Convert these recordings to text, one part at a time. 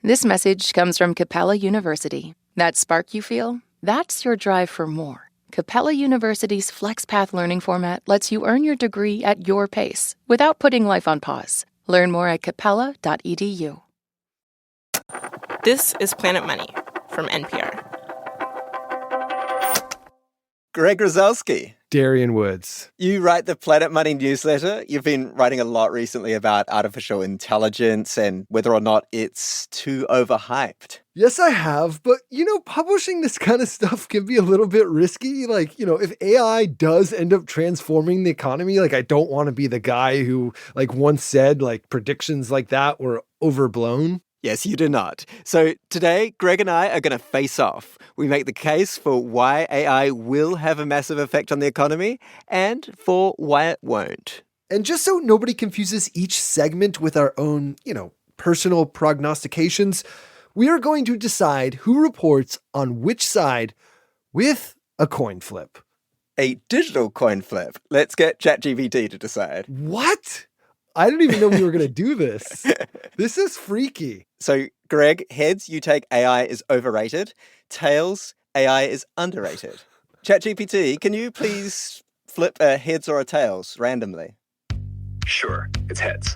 This message comes from Capella University. That spark you feel, that's your drive for more. Capella University's FlexPath learning format lets you earn your degree at your pace without putting life on pause. Learn more at capella.edu. This is Planet Money from NPR. Greg Rosalsky. Darian Woods. You write the Planet Money newsletter. You've been writing a lot recently about artificial intelligence and whether or not it's too overhyped. Yes, I have. But, publishing this kind of stuff can be a little bit risky. If AI does end up transforming the economy, I don't want to be the guy who, once said, predictions like that were overblown. Yes, you do not. So today, Greg and I are going to face off. We make the case for why AI will have a massive effect on the economy and for why it won't. And just so nobody confuses each segment with our own, personal prognostications, we are going to decide who reports on which side with a coin flip. A digital coin flip. Let's get ChatGPT to decide. What? I didn't even know we were going to do this. This is freaky. So, Greg, heads, you take AI is overrated. Tails, AI is underrated. ChatGPT, can you please flip a heads or a tails randomly? Sure, it's heads.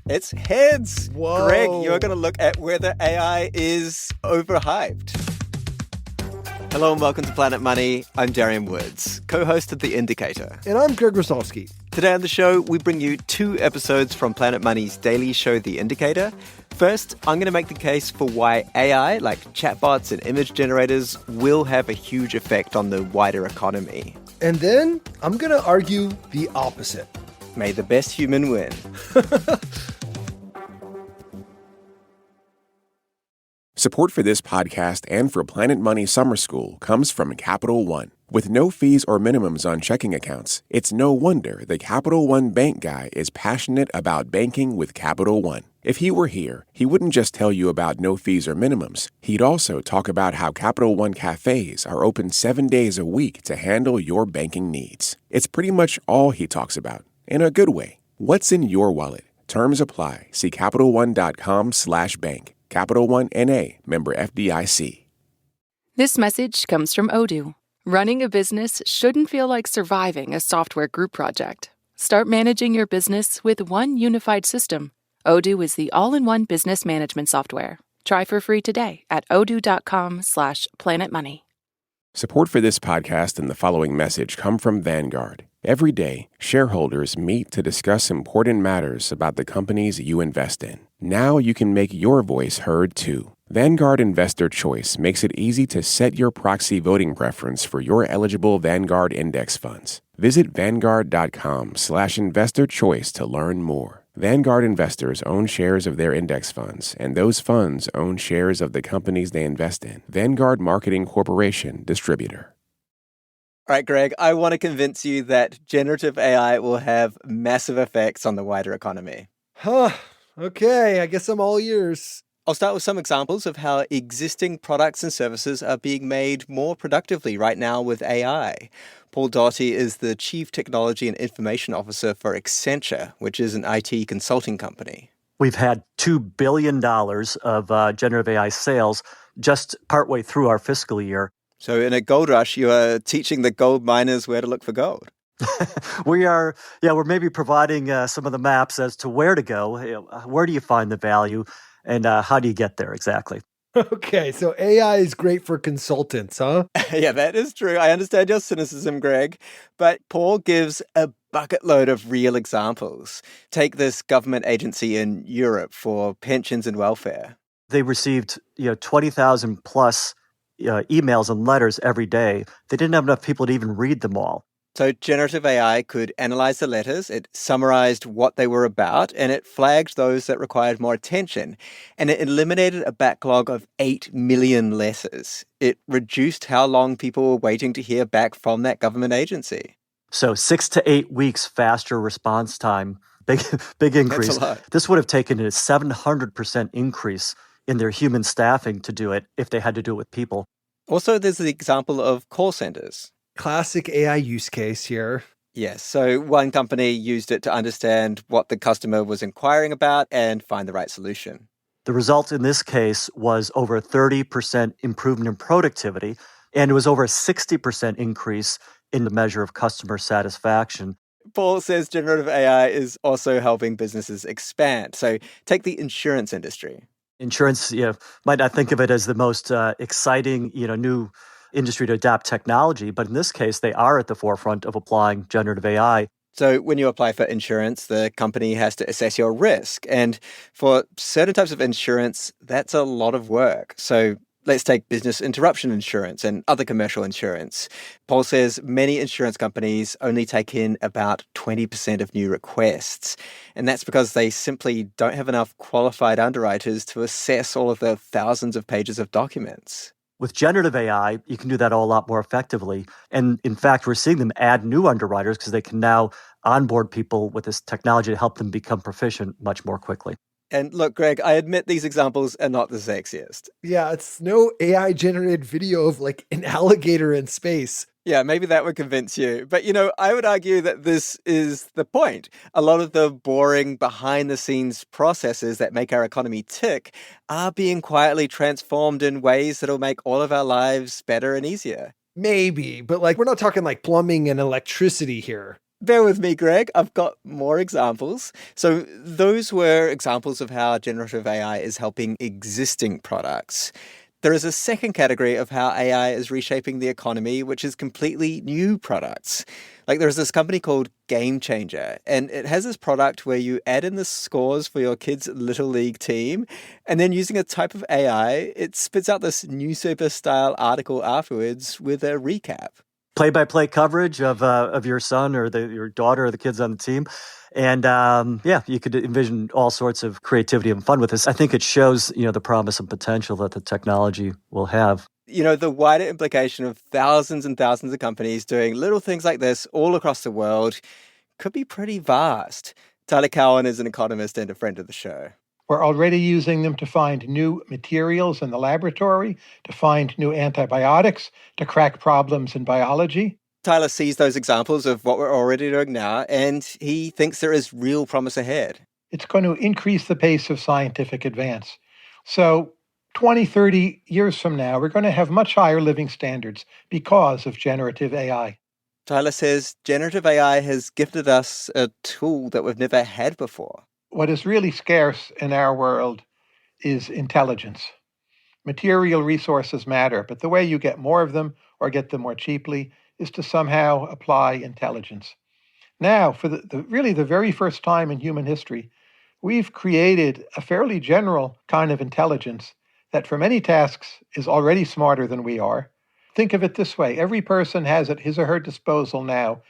It's heads. Whoa. Greg, you're going to look at whether AI is overhyped. Hello and welcome to Planet Money. I'm Darian Woods, co-host of The Indicator. And I'm Greg Rosalsky. Today on the show, we bring you 2 episodes from Planet Money's daily show, The Indicator. First, I'm going to make the case for why AI, like chatbots and image generators, will have a huge effect on the wider economy. And then I'm going to argue the opposite. May the best human win. Support for this podcast and for Planet Money Summer School comes from Capital One. With no fees or minimums on checking accounts, it's no wonder the Capital One bank guy is passionate about banking with Capital One. If he were here, he wouldn't just tell you about no fees or minimums. He'd also talk about how Capital One cafes are open 7 days a week to handle your banking needs. It's pretty much all he talks about, in a good way. What's in your wallet? Terms apply. See CapitalOne.com/bank. Capital One N.A., member FDIC. This message comes from Odoo. Running a business shouldn't feel like surviving a software group project. Start managing your business with one unified system. Odoo is the all-in-one business management software. Try for free today at odoo.com/planetmoney. Support for this podcast and the following message come from Vanguard. Every day, shareholders meet to discuss important matters about the companies you invest in. Now you can make your voice heard too. Vanguard Investor Choice makes it easy to set your proxy voting preference for your eligible Vanguard index funds. Visit Vanguard.com/investor choice to learn more. Vanguard investors own shares of their index funds, and those funds own shares of the companies they invest in. Vanguard Marketing Corporation, distributor. All right, Greg, I want to convince you that generative AI will have massive effects on the wider economy. Huh. Okay, I guess I'm all ears. I'll start with some examples of how existing products and services are being made more productively right now with AI. Paul Doughty is the Chief Technology and Information Officer for Accenture, which is an IT consulting company. We've had $2 billion of generative AI sales just partway through our fiscal year. So in a gold rush, you are teaching the gold miners where to look for gold. We're maybe providing some of the maps as to where to go. Where do you find the value, and how do you get there exactly? Okay, so AI is great for consultants, huh? Yeah, that is true. I understand your cynicism, Greg. But Paul gives a bucket load of real examples. Take this government agency in Europe for pensions and welfare. They received 20,000 plus emails and letters every day. They didn't have enough people to even read them all. So generative AI could analyze the letters, it summarized what they were about, and it flagged those that required more attention. And it eliminated a backlog of 8 million letters. It reduced how long people were waiting to hear back from that government agency. So 6 to 8 weeks faster response time, big increase. That's a lot. This would have taken a 700% increase in their human staffing to do it if they had to do it with people. Also, there's the example of call centers. Classic AI use case here. Yes, so one company used it to understand what the customer was inquiring about and find the right solution. The result in this case was over a 30% improvement in productivity, and it was over a 60% increase in the measure of customer satisfaction. Paul says generative AI is also helping businesses expand. So take the insurance industry. Insurance, might not think of it as the most exciting, new industry to adopt technology, but in this case, they are at the forefront of applying generative AI. So when you apply for insurance, the company has to assess your risk. And for certain types of insurance, that's a lot of work. So let's take business interruption insurance and other commercial insurance. Paul says many insurance companies only take in about 20% of new requests. And that's because they simply don't have enough qualified underwriters to assess all of the thousands of pages of documents. With generative AI, you can do that all a lot more effectively. And in fact, we're seeing them add new underwriters because they can now onboard people with this technology to help them become proficient much more quickly. And look, Greg, I admit these examples are not the sexiest. Yeah, it's no AI generated video of like an alligator in space. Yeah, maybe that would convince you. But, I would argue that this is the point. A lot of the boring behind-the-scenes processes that make our economy tick are being quietly transformed in ways that'll make all of our lives better and easier. Maybe, but we're not talking like plumbing and electricity here. Bear with me, Greg. I've got more examples. So those were examples of how generative AI is helping existing products. There is a second category of how AI is reshaping the economy, which is completely new products. There's this company called Game Changer, and it has this product where you add in the scores for your kid's Little League team, and then using a type of AI, it spits out this newspaper-style article afterwards with a recap. Play-by-play coverage of your son or your daughter or the kids on the team. And you could envision all sorts of creativity and fun with this. I think it shows, the promise and potential that the technology will have. The wider implication of thousands and thousands of companies doing little things like this all across the world could be pretty vast. Tyler Cowan is an economist and a friend of the show. We're already using them to find new materials in the laboratory, to find new antibiotics, to crack problems in biology. Tyler sees those examples of what we're already doing now, and he thinks there is real promise ahead. It's going to increase the pace of scientific advance. So 20, 30 years from now, we're going to have much higher living standards because of generative AI. Tyler says generative AI has gifted us a tool that we've never had before. What is really scarce in our world is intelligence. Material resources matter, but the way you get more of them or get them more cheaply is to somehow apply intelligence. Now, for the very first time in human history, we've created a fairly general kind of intelligence that for many tasks is already smarter than we are. Think of it this way. Every person has at his or her disposal now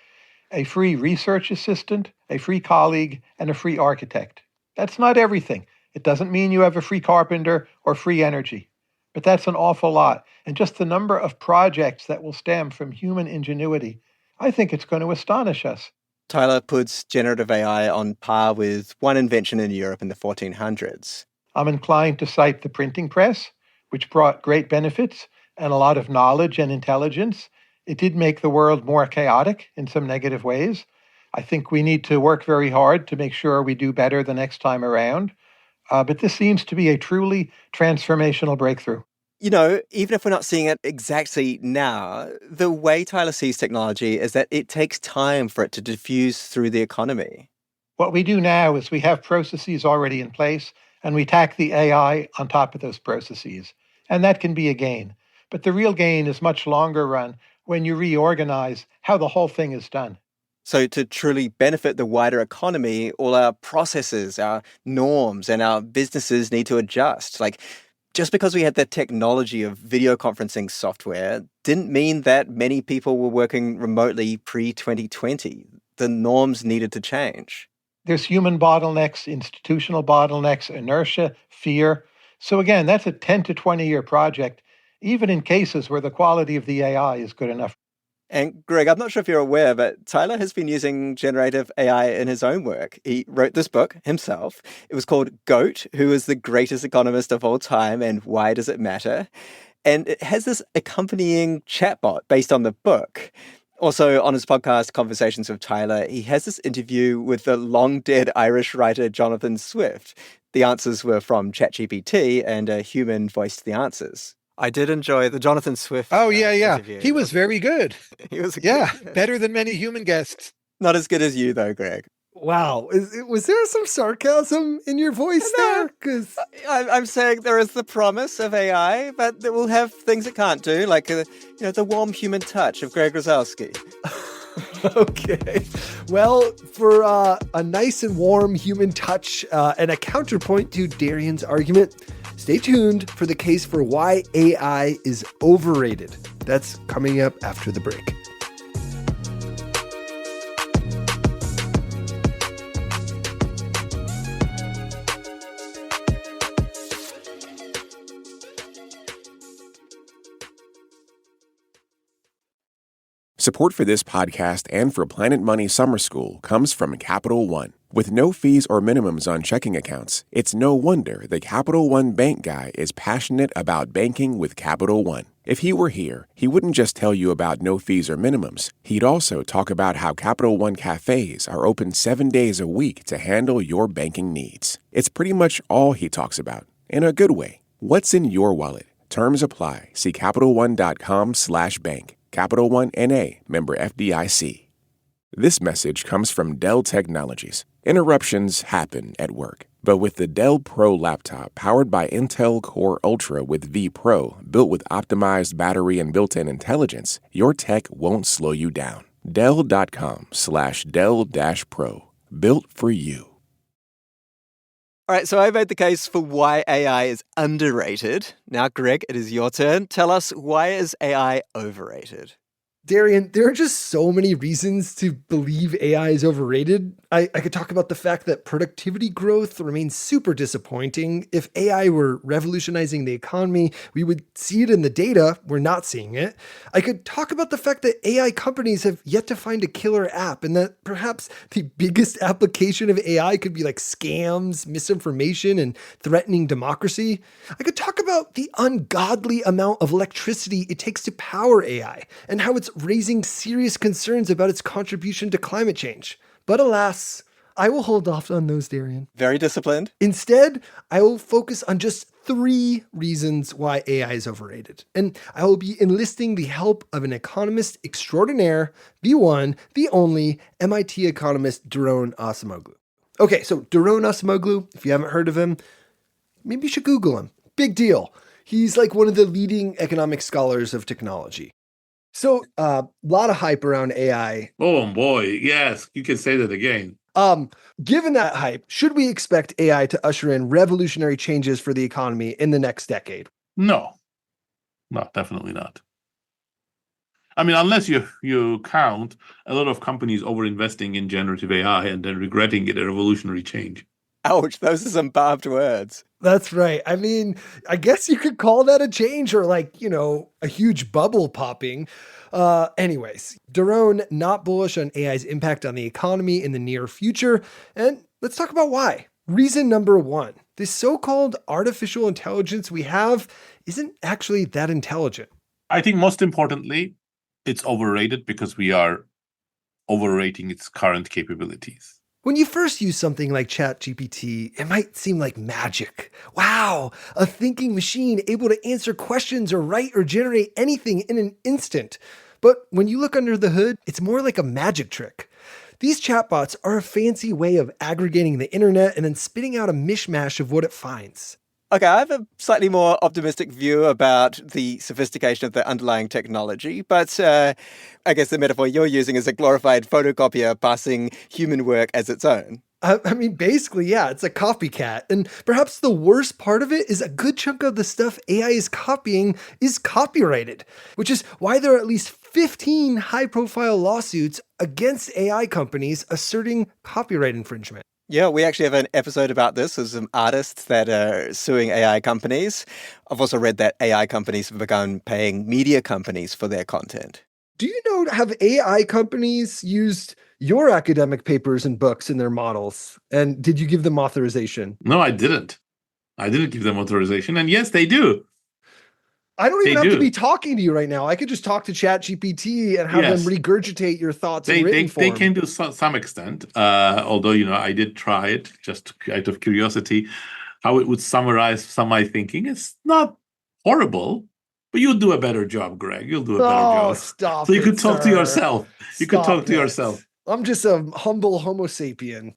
a free research assistant, a free colleague, and a free architect. That's not everything. It doesn't mean you have a free carpenter or free energy, but that's an awful lot. And just the number of projects that will stem from human ingenuity, I think it's going to astonish us. Tyler puts generative AI on par with one invention in Europe in the 1400s. I'm inclined to cite the printing press, which brought great benefits and a lot of knowledge and intelligence. It did make the world more chaotic in some negative ways. I think we need to work very hard to make sure we do better the next time around. But this seems to be a truly transformational breakthrough. Even if we're not seeing it exactly now, the way Tyler sees technology is that it takes time for it to diffuse through the economy. What we do now is we have processes already in place, and we tack the AI on top of those processes. And that can be a gain. But the real gain is much longer run when you reorganize how the whole thing is done. So to truly benefit the wider economy, all our processes, our norms, and our businesses need to adjust. Just because we had the technology of video conferencing software didn't mean that many people were working remotely pre-2020. The norms needed to change. There's human bottlenecks, institutional bottlenecks, inertia, fear. So again, that's a 10 to 20-year project, even in cases where the quality of the AI is good enough. And Greg, I'm not sure if you're aware, but Tyler has been using generative AI in his own work. He wrote this book himself. It was called GOAT, Who is the Greatest Economist of All Time and Why Does It Matter? And it has this accompanying chatbot based on the book. Also, on his podcast, Conversations with Tyler, he has this interview with the long-dead Irish writer Jonathan Swift. The answers were from ChatGPT, and a human voiced the answers. I did enjoy the Jonathan Swift interview. He was very good. He was better than many human guests. Not as good as you, though, Greg. Wow. Was there some sarcasm in your voice there? Because I'm saying there is the promise of AI, but it will have things it can't do, like the warm human touch of Greg Rosalsky. Okay. Well, for a nice and warm human touch and a counterpoint to Darian's argument, stay tuned for the case for why AI is overrated. That's coming up after the break. Support for this podcast and for Planet Money Summer School comes from Capital One. With no fees or minimums on checking accounts, it's no wonder the Capital One bank guy is passionate about banking with Capital One. If he were here, he wouldn't just tell you about no fees or minimums. He'd also talk about how Capital One cafes are open 7 days a week to handle your banking needs. It's pretty much all he talks about, in a good way. What's in your wallet? Terms apply. See CapitalOne.com/bank. Capital One N.A., member FDIC. This message comes from Dell Technologies. Interruptions happen at work, but with the Dell Pro laptop powered by Intel Core Ultra with V Pro, built with optimized battery and built-in intelligence, your tech won't slow you down. Dell.com/Dell-Pro. Built for you. All right, so I made the case for why AI is underrated. Now, Greg, it is your turn. Tell us, why is AI overrated? Darian, there are just so many reasons to believe AI is overrated. I could talk about the fact that productivity growth remains super disappointing. If AI were revolutionizing the economy, we would see it in the data. We're not seeing it. I could talk about the fact that AI companies have yet to find a killer app, and that perhaps the biggest application of AI could be like scams, misinformation, and threatening democracy. I could talk about the ungodly amount of electricity it takes to power AI, and how it's raising serious concerns about its contribution to climate change. But alas, I will hold off on those, Darian. Very disciplined. Instead, I will focus on just 3 reasons why AI is overrated. And I will be enlisting the help of an economist extraordinaire, the one, the only MIT economist, Daron Acemoglu. Okay, so Daron Acemoglu, if you haven't heard of him, maybe you should Google him. Big deal. He's like one of the leading economic scholars of technology. So, a lot of hype around AI. Oh boy, yes, you can say that again. Given that hype, should we expect AI to usher in revolutionary changes for the economy in the next decade? No, definitely not. I mean, unless you count a lot of companies over-investing in generative AI and then regretting it, a revolutionary change. Ouch, those are some barbed words. That's right. I mean, I guess you could call that a change or a huge bubble popping. Anyways, Daron, not bullish on AI's impact on the economy in the near future. And let's talk about why. Reason number 1, this so-called artificial intelligence we have isn't actually that intelligent. I think most importantly, it's overrated because we are overrating its current capabilities. When you first use something like ChatGPT, it might seem like magic. Wow, a thinking machine able to answer questions or write or generate anything in an instant. But when you look under the hood, it's more like a magic trick. These chatbots are a fancy way of aggregating the internet and then spitting out a mishmash of what it finds. Okay, I have a slightly more optimistic view about the sophistication of the underlying technology, but I guess the metaphor you're using is a glorified photocopier passing human work as its own. I mean, basically, yeah, it's a copycat. And perhaps the worst part of it is a good chunk of the stuff AI is copying is copyrighted, which is why there are at least 15 high-profile lawsuits against AI companies asserting copyright infringement. Yeah, we actually have an episode about this. There's some artists that are suing AI companies. I've also read that AI companies have begun paying media companies for their content. Do you know, have AI companies used your academic papers and books in their models? And did you give them authorization? No, I didn't. I didn't give them authorization. And yes, they do. I don't even They have to do. be talking to you right now. I could just talk to ChatGPT and have them Yes. regurgitate your thoughts in written They form. can do some extent. Although, I did try it just out of curiosity, how it would summarize some of my thinking. It's not horrible, but you'll do a better job, Greg. You'll do a better job. Stop So you it, could talk to sir. yourself. You could talk Stop to it. yourself. I'm just a humble Homo sapien.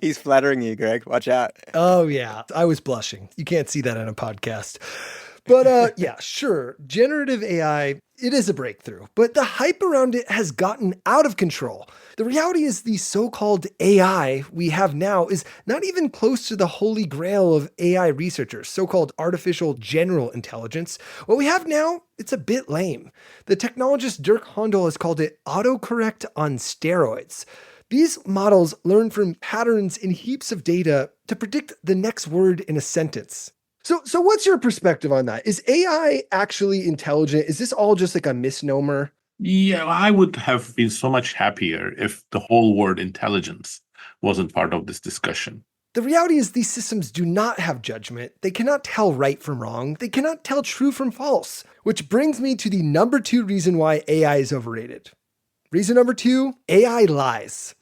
He's flattering you, Greg. Watch out. Oh, yeah. I was blushing. You can't see that on a podcast. But yeah, sure. Generative AI, it is a breakthrough, but the hype around it has gotten out of control. The reality is the so-called AI we have now is not even close to the holy grail of AI researchers, so-called artificial general intelligence. What we have now, it's a bit lame. The technologist Dirk Hondel has called it autocorrect on steroids. These models learn from patterns in heaps of data to predict the next word in a sentence. So what's your perspective on that? Is AI actually intelligent? Is this all just like a misnomer? Yeah, I would have been so much happier if the whole word intelligence wasn't part of this discussion. The reality is these systems do not have judgment. They cannot tell right from wrong. They cannot tell true from false. Which brings me to the number 2 reason why AI is overrated. Reason number 2, AI lies.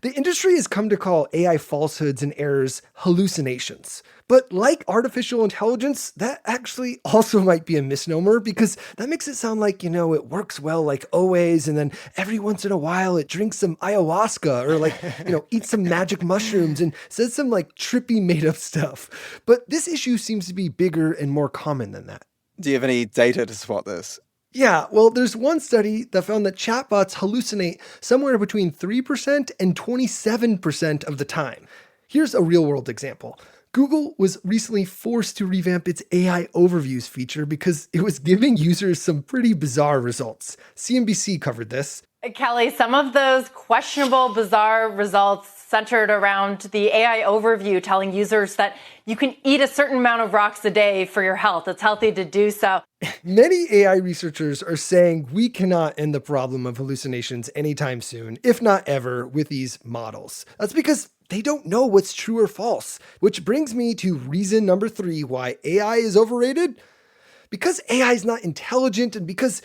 The industry has come to call AI falsehoods and errors hallucinations. But like artificial intelligence, that actually also might be a misnomer because that makes it sound like, it works well like always, and then every once in a while it drinks some ayahuasca or eats some magic mushrooms and says some trippy made up stuff. But this issue seems to be bigger and more common than that. Do you have any data to support this? Yeah, well, there's one study that found that chatbots hallucinate somewhere between 3% and 27% of the time. Here's a real-world example. Google was recently forced to revamp its AI overviews feature because it was giving users some pretty bizarre results. CNBC covered this. Kelly, some of those questionable, bizarre results centered around the AI overview telling users that you can eat a certain amount of rocks a day for your health. It's healthy to do so. Many AI researchers are saying we cannot end the problem of hallucinations anytime soon, if not ever, with these models. That's because they don't know what's true or false, which brings me to reason number 3 why AI is overrated. Because AI is not intelligent and because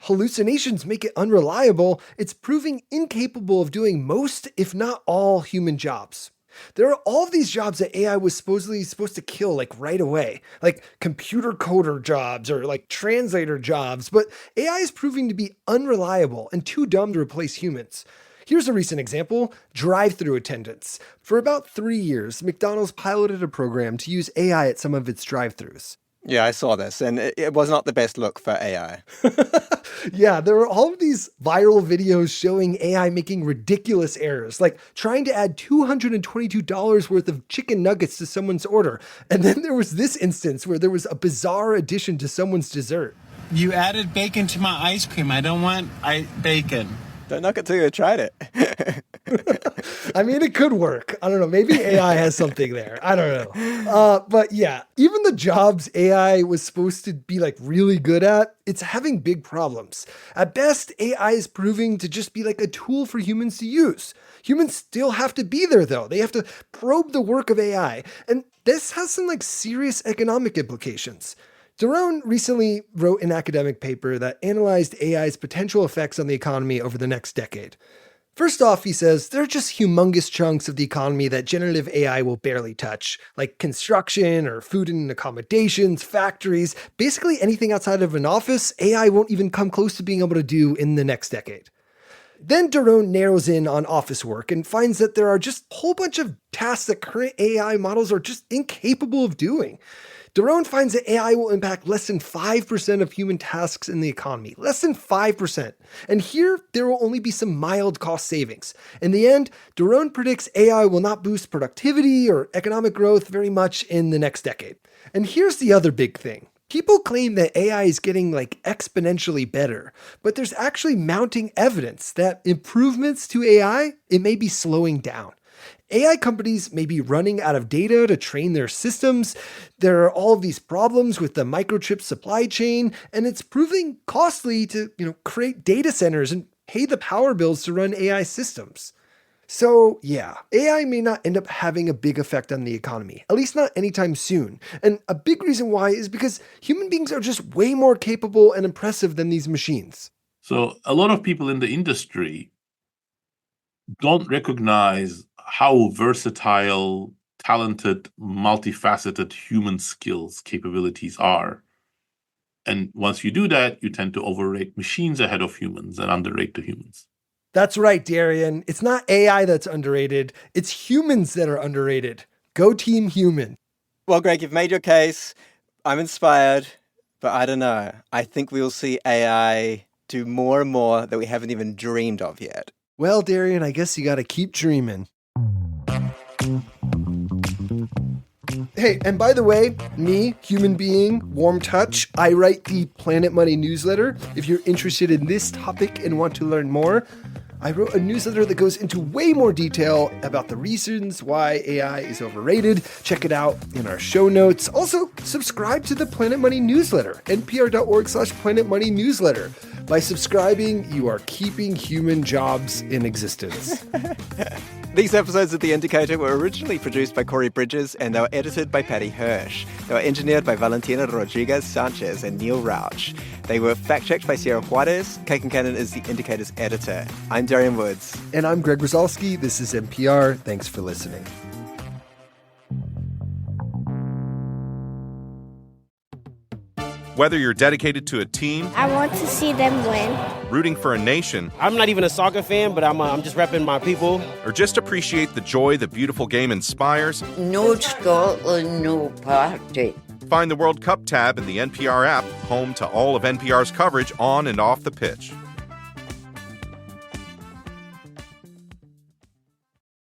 hallucinations make it unreliable, it's proving incapable of doing most, if not all, human jobs. There are all of these jobs that AI was supposed to kill right away, like computer coder jobs or translator jobs, but AI is proving to be unreliable and too dumb to replace humans. Here's a recent example, drive-through attendants. For about 3 years, McDonald's piloted a program to use AI at some of its drive-thrus. Yeah, I saw this, and it was not the best look for AI. Yeah, there were all of these viral videos showing AI making ridiculous errors, like trying to add $222 worth of chicken nuggets to someone's order. And then there was this instance where there was a bizarre addition to someone's dessert. You added bacon to my ice cream. I don't want bacon. Don't knock it till you tried it. I mean, it could work. I don't know. Maybe AI has something there. I don't know. But yeah, even the jobs AI was supposed to be really good at, it's having big problems. At best, AI is proving to just be a tool for humans to use. Humans still have to be there though. They have to probe the work of AI. And this has some serious economic implications. Darian recently wrote an academic paper that analyzed AI's potential effects on the economy over the next decade. First off, he says, there are just humongous chunks of the economy that generative AI will barely touch, like construction or food and accommodations, factories, basically anything outside of an office, AI won't even come close to being able to do in the next decade. Then Darian narrows in on office work and finds that there are just a whole bunch of tasks that current AI models are just incapable of doing. Darian finds that AI will impact less than 5% of human tasks in the economy. Less than 5%. And here, there will only be some mild cost savings. In the end, Darian predicts AI will not boost productivity or economic growth very much in the next decade. And here's the other big thing. People claim that AI is getting exponentially better, but there's actually mounting evidence that improvements to AI, it may be slowing down. AI companies may be running out of data to train their systems. There are all of these problems with the microchip supply chain, and it's proving costly to, create data centers and pay the power bills to run AI systems. So yeah, AI may not end up having a big effect on the economy, at least not anytime soon. And a big reason why is because human beings are just way more capable and impressive than these machines. So a lot of people in the industry don't recognize how versatile, talented, multifaceted human skills capabilities are. And once you do that, you tend to overrate machines ahead of humans and underrate the humans. That's right, Darian. It's not AI that's underrated. It's humans that are underrated. Go team human. Well, Greg, you've made your case. I'm inspired, but I don't know. I think we'll see AI do more and more that we haven't even dreamed of yet. Well, Darian, I guess you gotta keep dreaming. Hey, and by the way, me, human being, warm touch, I write the Planet Money newsletter. If you're interested in this topic and want to learn more, I wrote a newsletter that goes into way more detail about the reasons why AI is overrated. Check it out in our show notes. Also, subscribe to the Planet Money newsletter, npr.org/Planet Money newsletter. By subscribing, you are keeping human jobs in existence. These episodes of The Indicator were originally produced by Corey Bridges and they were edited by Paddy Hirsch. They were engineered by Valentina, Rodríguez, Sánchez, and Neal, Rauch. They were fact-checked by Sierra Juarez. Concannan is The Indicator's editor. I'm Darian Woods. And I'm Greg Rosalsky. This is NPR. Thanks for listening. Whether you're dedicated to a team, I want to see them win. Rooting for a nation, I'm not even a soccer fan, but I'm just repping my people. Or just appreciate the joy the beautiful game inspires. No Scotland, no party. Find the World Cup tab in the NPR app, home to all of NPR's coverage on and off the pitch.